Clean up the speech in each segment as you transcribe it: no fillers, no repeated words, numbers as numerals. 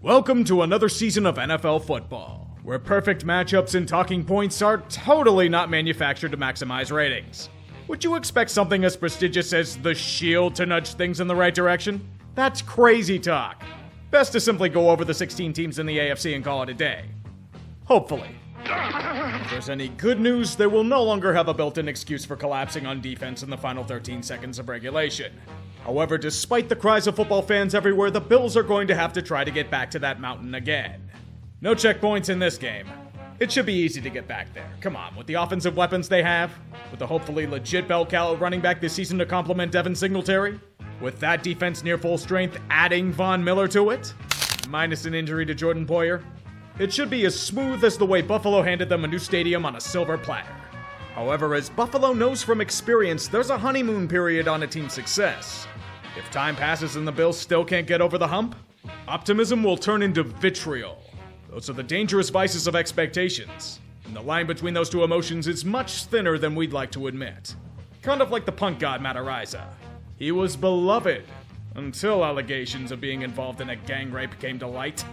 Welcome to another season of NFL football, where perfect matchups and talking points are totally not manufactured to maximize ratings. Would you expect something as prestigious as the Shield to nudge things in the right direction? That's crazy talk. Best to simply go over the 16 teams in the AFC and call it a day. Hopefully. If there's any good news, they will no longer have a built-in excuse for collapsing on defense in the final 13 seconds of regulation. However, despite the cries of football fans everywhere, the Bills are going to have to try to get back to that mountain again. No checkpoints in this game. It should be easy to get back there. Come on, with the offensive weapons they have, with the hopefully legit bell cow running back this season to complement Devin Singletary, with that defense near full strength, adding Von Miller to it, minus an injury to Jordan Poyer, it should be as smooth as the way Buffalo handed them a new stadium on a silver platter. However, as Buffalo knows from experience, there's a honeymoon period on a team's success. If time passes and the Bills still can't get over the hump, optimism will turn into vitriol. Those are the dangerous vices of expectations, and the line between those two emotions is much thinner than we'd like to admit. Kind of like the punk god Matt Araiza. He was beloved, until allegations of being involved in a gang rape came to light.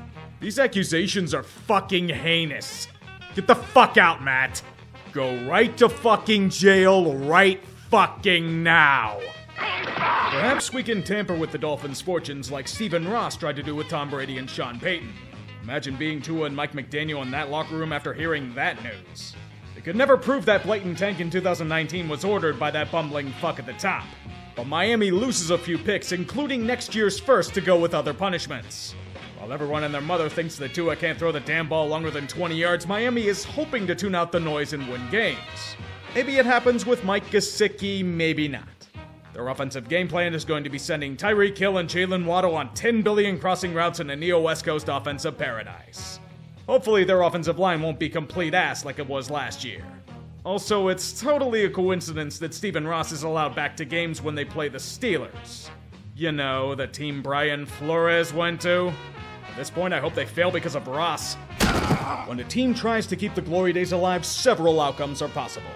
These accusations are fucking heinous. Get the fuck out, Matt. Go right to fucking jail right fucking now. Perhaps we can tamper with the Dolphins' fortunes like Stephen Ross tried to do with Tom Brady and Sean Payton. Imagine being Tua and Mike McDaniel in that locker room after hearing that news. They could never prove that blatant tank in 2019 was ordered by that bumbling fuck at the top. But Miami loses a few picks, including next year's first, to go with other punishments. While everyone and their mother thinks that Tua can't throw the damn ball longer than 20 yards, Miami is hoping to tune out the noise and win games. Maybe it happens with Mike Gesicki, maybe not. Their offensive game plan is going to be sending Tyreek Hill and Jalen Waddle on 10 billion crossing routes in a Neo-West Coast offensive paradise. Hopefully their offensive line won't be complete ass like it was last year. Also, it's totally a coincidence that Stephen Ross is allowed back to games when they play the Steelers. You know, the team Brian Flores went to. At this point, I hope they fail because of Ross. When a team tries to keep the glory days alive, several outcomes are possible.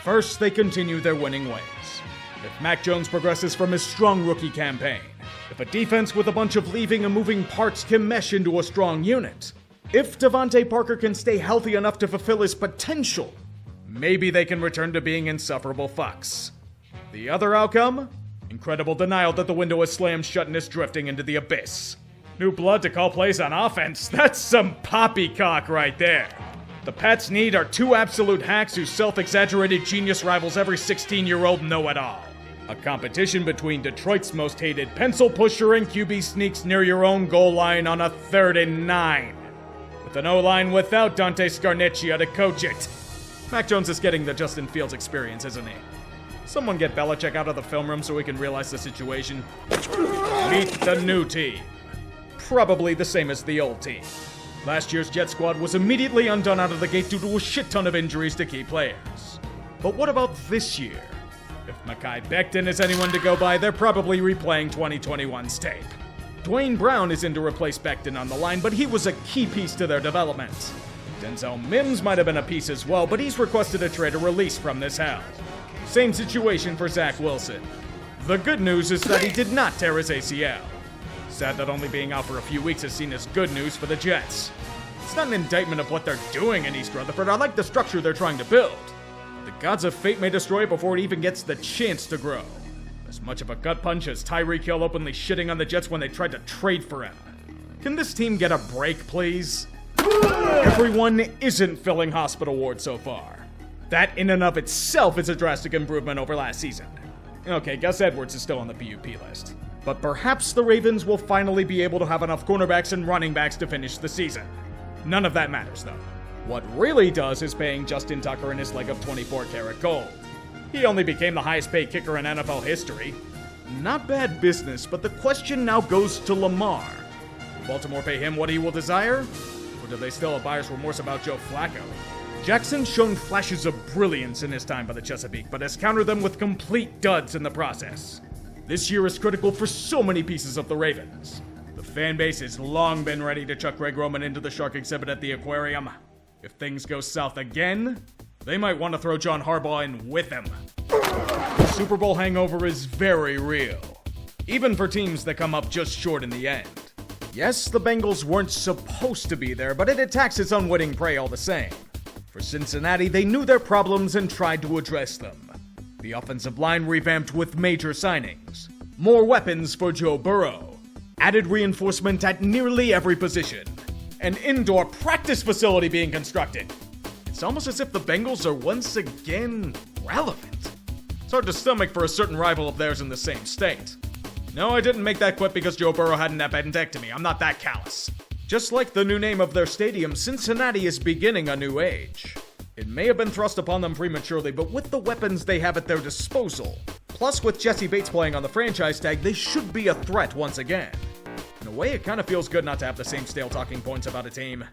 First, they continue their winning ways. If Mac Jones progresses from his strong rookie campaign, if a defense with a bunch of leaving and moving parts can mesh into a strong unit, if Devontae Parker can stay healthy enough to fulfill his potential, maybe they can return to being insufferable fucks. The other outcome? Incredible denial that the window is slammed shut and is drifting into the abyss. New blood to call plays on offense, that's some poppycock right there. The Pats need are two absolute hacks whose self-exaggerated genius rivals every 16-year-old know-it-all. A competition between Detroit's most hated pencil pusher and QB sneaks near your own goal line on a 3rd and 9. With an O-line without Dante Scarnecchia to coach it. Mac Jones is getting the Justin Fields experience, isn't he? Someone get Belichick out of the film room so we can realize the situation. Meet the new team. Probably the same as the old team. Last year's Jet squad was immediately undone out of the gate due to a shit ton of injuries to key players. But what about this year? If Mekhi Becton is anyone to go by, they're probably replaying 2021's tape. Dwayne Brown is in to replace Becton on the line, but he was a key piece to their development. Denzel Mims might have been a piece as well, but he's requested a trade or release from this hell. Same situation for Zach Wilson. The good news is that he did not tear his ACL. Sad that only being out for a few weeks is seen as good news for the Jets. It's not an indictment of what they're doing in East Rutherford. I like the structure they're trying to build. The gods of fate may destroy it before it even gets the chance to grow. As much of a gut punch as Tyreek Hill openly shitting on the Jets when they tried to trade for him. Can this team get a break, please? Everyone isn't filling hospital wards so far. That in and of itself is a drastic improvement over last season. Okay, Gus Edwards is still on the PUP list. But perhaps the Ravens will finally be able to have enough cornerbacks and running backs to finish the season. None of that matters, though. What really does is paying Justin Tucker in his leg of 24-karat gold. He only became the highest-paid kicker in NFL history. Not bad business, but the question now goes to Lamar. Will Baltimore pay him what he will desire? Or do they still have buyer's remorse about Joe Flacco? Jackson's shown flashes of brilliance in his time by the Chesapeake, but has countered them with complete duds in the process. This year is critical for so many pieces of the Ravens. The fan base has long been ready to chuck Greg Roman into the shark exhibit at the aquarium. If things go south again, they might want to throw John Harbaugh in with him. The Super Bowl hangover is very real, even for teams that come up just short in the end. Yes, the Bengals weren't supposed to be there, but it attacks its unwitting prey all the same. For Cincinnati, they knew their problems and tried to address them. The offensive line revamped with major signings, more weapons for Joe Burrow, added reinforcement at nearly every position, an indoor practice facility being constructed. It's almost as if the Bengals are once again relevant. It's hard to stomach for a certain rival of theirs in the same state. No, I didn't make that quip because Joe Burrow had an appendectomy. I'm not that callous. Just like the new name of their stadium, Cincinnati is beginning a new age. It may have been thrust upon them prematurely, but with the weapons they have at their disposal, plus with Jesse Bates playing on the franchise tag, they should be a threat once again. In a way, it kind of feels good not to have the same stale talking points about a team.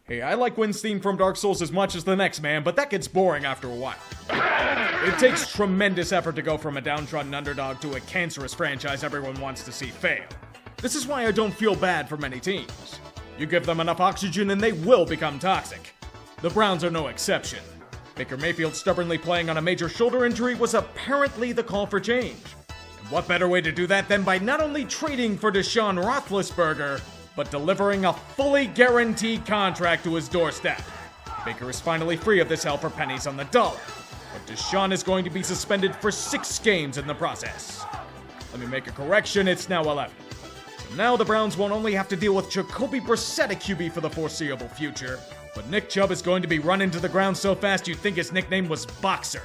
Hey, I like Wynn's theme from Dark Souls as much as the next man, but that gets boring after a while. It takes tremendous effort to go from a downtrodden underdog to a cancerous franchise everyone wants to see fail. This is why I don't feel bad for many teams. You give them enough oxygen and they will become toxic. The Browns are no exception. Baker Mayfield stubbornly playing on a major shoulder injury was apparently the call for change. And what better way to do that than by not only trading for Deshaun Roethlisberger, but delivering a fully guaranteed contract to his doorstep. Baker is finally free of this hell for pennies on the dollar, but Deshaun is going to be suspended for 6 games in the process. Let me make a correction, it's now 11. So now the Browns won't only have to deal with Jacoby Brissett at QB for the foreseeable future, but Nick Chubb is going to be run into the ground so fast you'd think his nickname was Boxer.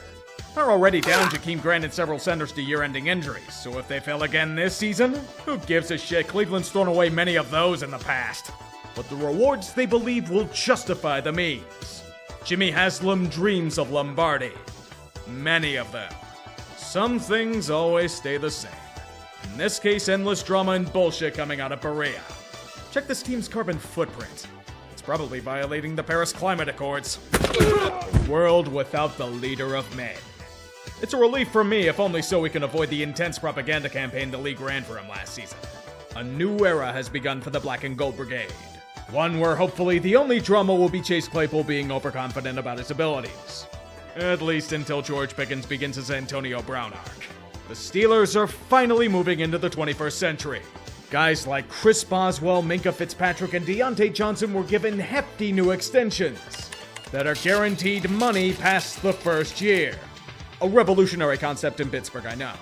They're already down Jakeem Grant and several centers to year-ending injuries, so if they fail again this season, who gives a shit? Cleveland's thrown away many of those in the past. But the rewards they believe will justify the means. Jimmy Haslam dreams of Lombardi. Many of them. Some things always stay the same. In this case, endless drama and bullshit coming out of Berea. Check this team's carbon footprint. It's probably violating the Paris Climate Accords. A world without the leader of men. It's a relief for me, if only so we can avoid the intense propaganda campaign the league ran for him last season. A new era has begun for the Black and Gold Brigade. One where hopefully the only drama will be Chase Claypool being overconfident about his abilities. At least until George Pickens begins his Antonio Brown arc. The Steelers are finally moving into the 21st century. Guys like Chris Boswell, Minka Fitzpatrick, and Deontay Johnson were given hefty new extensions that are guaranteed money past the first year. A revolutionary concept in Pittsburgh, I know.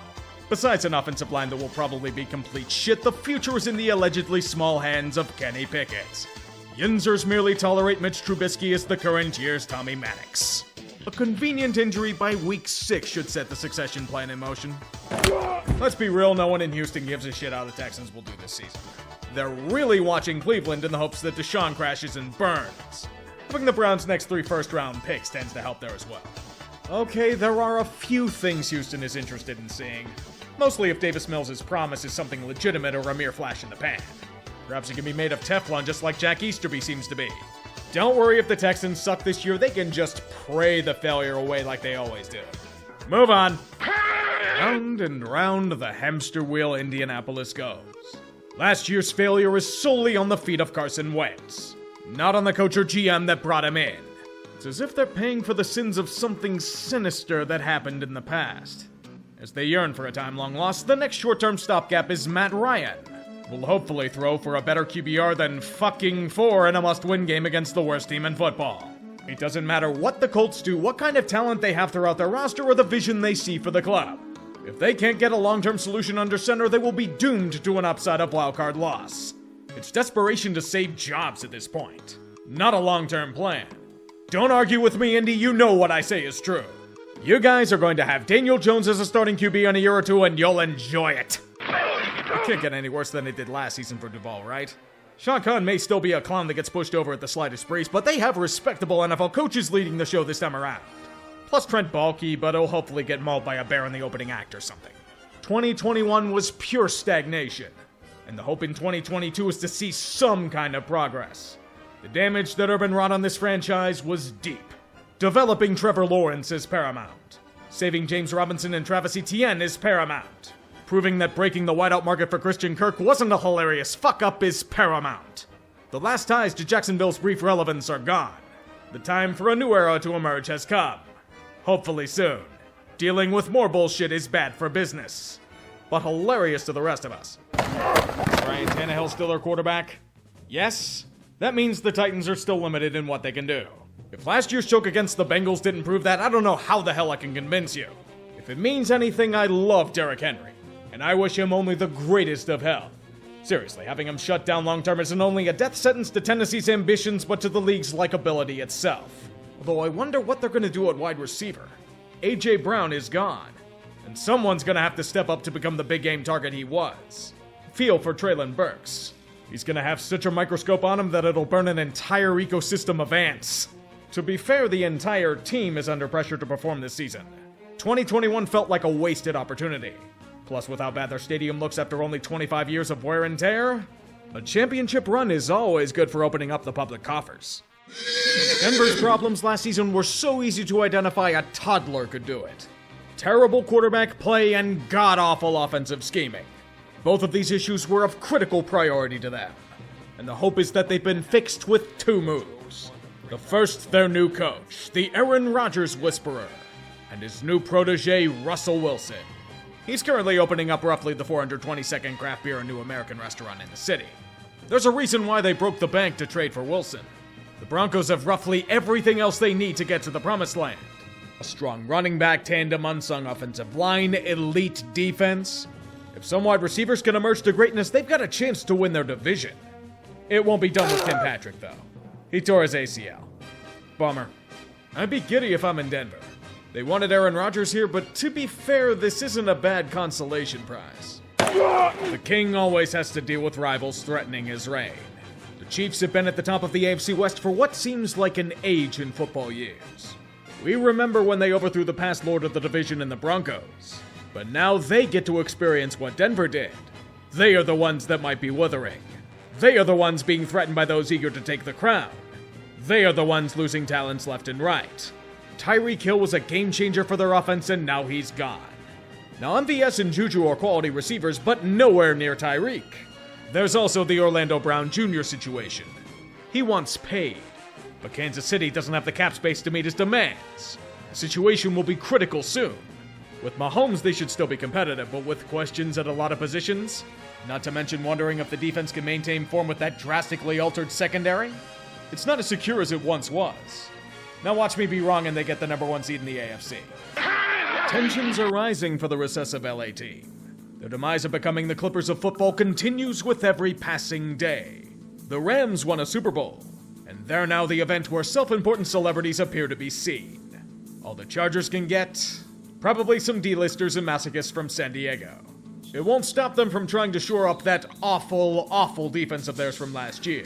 Besides an offensive line that will probably be complete shit, the future is in the allegedly small hands of Kenny Pickett. Yinzers merely tolerate Mitch Trubisky as the current year's Tommy Maddox. A convenient injury by week 6 should set the succession plan in motion. Let's be real, no one in Houston gives a shit how the Texans will do this season. They're really watching Cleveland in the hopes that Deshaun crashes and burns. Having the Browns' next 3 first-round picks tends to help there as well. Okay, there are a few things Houston is interested in seeing. Mostly if Davis Mills' promise is something legitimate or a mere flash in the pan. Perhaps he can be made of Teflon just like Jack Easterby seems to be. Don't worry if the Texans suck this year, they can just pray the failure away like they always do. Move on. Round and round the hamster wheel Indianapolis goes. Last year's failure is solely on the feet of Carson Wentz, not on the coach or GM that brought him in. It's as if they're paying for the sins of something sinister that happened in the past. As they yearn for a time-long loss, the next short-term stopgap is Matt Ryan. Will hopefully throw for a better QBR than fucking 4 in a must-win game against the worst team in football. It doesn't matter what the Colts do, what kind of talent they have throughout their roster, or the vision they see for the club. If they can't get a long-term solution under center, they will be doomed to an upside of wildcard loss. It's desperation to save jobs at this point, not a long-term plan. Don't argue with me, Indy, you know what I say is true. You guys are going to have Daniel Jones as a starting QB in a year or two, and you'll enjoy it. It can't get any worse than it did last season for Duval, right? Sean Khan may still be a clown that gets pushed over at the slightest breeze, but they have respectable NFL coaches leading the show this time around. Plus Trent Baalke, but he'll hopefully get mauled by a bear in the opening act or something. 2021 was pure stagnation, and the hope in 2022 is to see some kind of progress. The damage that Urban wrought on this franchise was deep. Developing Trevor Lawrence is paramount. Saving James Robinson and Travis Etienne is paramount. Proving that breaking the wideout market for Christian Kirk wasn't a hilarious fuck-up is paramount. The last ties to Jacksonville's brief relevance are gone. The time for a new era to emerge has come. Hopefully soon. Dealing with more bullshit is bad for business, but hilarious to the rest of us. Ryan Tannehill still our quarterback? Yes, that means the Titans are still limited in what they can do. If last year's choke against the Bengals didn't prove that, I don't know how the hell I can convince you. If it means anything, I love Derrick Henry, and I wish him only the greatest of health. Seriously, having him shut down long-term isn't only a death sentence to Tennessee's ambitions, but to the league's likability itself. Although I wonder what they're going to do at wide receiver. A.J. Brown is gone, and someone's going to have to step up to become the big-game target he was. Feel for Treylon Burks. He's going to have such a microscope on him that it'll burn an entire ecosystem of ants. To be fair, the entire team is under pressure to perform this season. 2021 felt like a wasted opportunity. Plus, with how bad their stadium looks after only 25 years of wear and tear, a championship run is always good for opening up the public coffers. Denver's problems last season were so easy to identify a toddler could do it. Terrible quarterback play and god-awful offensive scheming. Both of these issues were of critical priority to them. And the hope is that they've been fixed with two moves. The first, their new coach, the Aaron Rodgers whisperer, and his new protege, Russell Wilson. He's currently opening up roughly the 422nd craft beer and new American restaurant in the city. There's a reason why they broke the bank to trade for Wilson. The Broncos have roughly everything else they need to get to the promised land. A strong running back tandem, unsung offensive line, elite defense. If some wide receivers can emerge to greatness, they've got a chance to win their division. It won't be done with Tim Patrick, though. He tore his ACL. Bummer. I'd be giddy if I'm in Denver. They wanted Aaron Rodgers here, but to be fair, this isn't a bad consolation prize. The king always has to deal with rivals threatening his reign. The Chiefs have been at the top of the AFC West for what seems like an age in football years. We remember when they overthrew the past lord of the division in the Broncos. But now they get to experience what Denver did. They are the ones that might be withering. They are the ones being threatened by those eager to take the crown. They are the ones losing talents left and right. Tyreek Hill was a game changer for their offense, and now he's gone. Now MVS and Juju are quality receivers, but nowhere near Tyreek. There's also the Orlando Brown Jr. situation. He wants paid, but Kansas City doesn't have the cap space to meet his demands. The situation will be critical soon. With Mahomes, they should still be competitive, but with questions at a lot of positions, not to mention wondering if the defense can maintain form with that drastically altered secondary, it's not as secure as it once was. Now watch me be wrong and they get the number 1 seed in the AFC. Tensions are rising for the recessive LA team. Their demise of becoming the Clippers of football continues with every passing day. The Rams won a Super Bowl, and they're now the event where self-important celebrities appear to be seen. All the Chargers can get, probably some D-listers and masochists from San Diego. It won't stop them from trying to shore up that awful, awful defense of theirs from last year.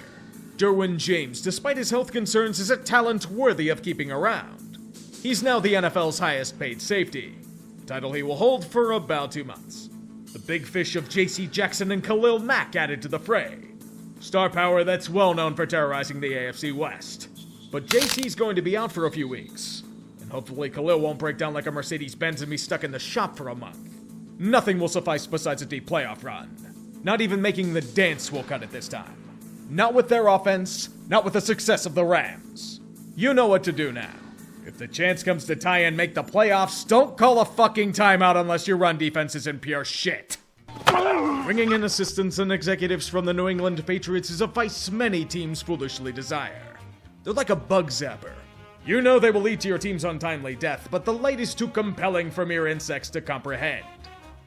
Derwin James, despite his health concerns, is a talent worthy of keeping around. He's now the NFL's highest paid safety, a title he will hold for about 2 months. The big fish of J.C. Jackson and Khalil Mack added to the fray. Star power that's well known for terrorizing the AFC West. But J.C.'s going to be out for a few weeks, and hopefully Khalil won't break down like a Mercedes-Benz and be stuck in the shop for a month. Nothing will suffice besides a deep playoff run. Not even making the dance will cut it this time. Not with their offense, not with the success of the Rams. You know what to do now. If the chance comes to tie and make the playoffs, don't call a fucking timeout unless your run defense is in pure shit. Bringing in assistants and executives from the New England Patriots is a vice many teams foolishly desire. They're like a bug zapper. You know they will lead to your team's untimely death, but the light is too compelling for mere insects to comprehend.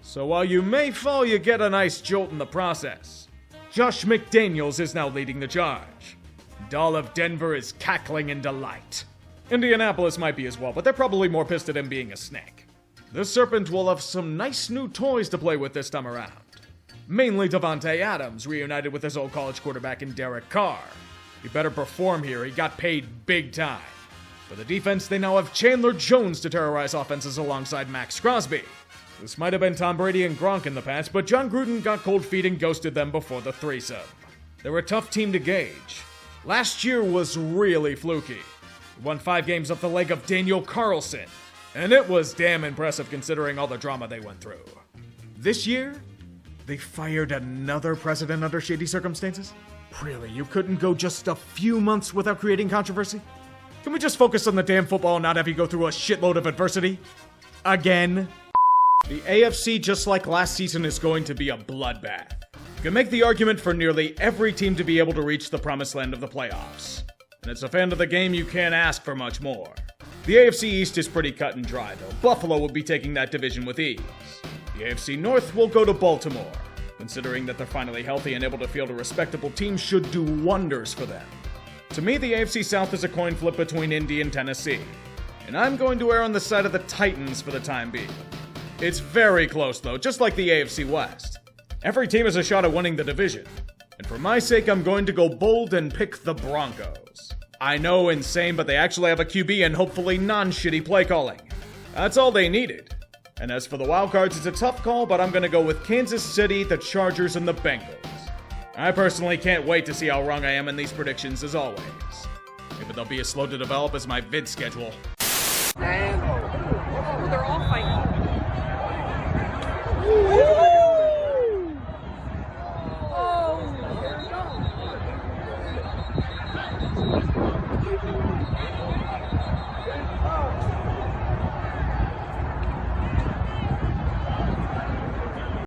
So while you may fall, you get a nice jolt in the process. Josh McDaniels is now leading the charge. And all of Denver is cackling in delight. Indianapolis might be as well, but they're probably more pissed at him being a snake. The Serpent will have some nice new toys to play with this time around. Mainly Devontae Adams, reunited with his old college quarterback in Derek Carr. He better perform here, he got paid big time. For the defense, they now have Chandler Jones to terrorize offenses alongside Max Crosby. This might have been Tom Brady and Gronk in the past, but John Gruden got cold feet and ghosted them before the threesome. They're a tough team to gauge. Last year was really fluky. They won 5 games off the leg of Daniel Carlson, and it was damn impressive considering all the drama they went through. This year, they fired another president under shady circumstances? Really, you couldn't go just a few months without creating controversy? Can we just focus on the damn football and not have you go through a shitload of adversity? Again? The AFC, just like last season, is going to be a bloodbath. can make the argument for nearly every team to be able to reach the promised land of the playoffs. And as a fan of the game, you can't ask for much more. The AFC East is pretty cut and dry, though. Buffalo will be taking that division with ease. The AFC North will go to Baltimore. Considering that they're finally healthy and able to field a respectable team should do wonders for them. To me, the AFC South is a coin flip between Indy and Tennessee. And I'm going to err on the side of the Titans for the time being. It's very close, though, just like the AFC West. Every team has a shot at winning the division. And for my sake, I'm going to go bold and pick the Broncos. I know, insane, but they actually have a QB and hopefully non-shitty play calling. That's all they needed. And as for the wildcards, it's a tough call, but I'm going to go with Kansas City, the Chargers, and the Bengals. I personally can't wait to see how wrong I am in these predictions, as always. Maybe they'll be as slow to develop as my vid schedule. And they're all fighting.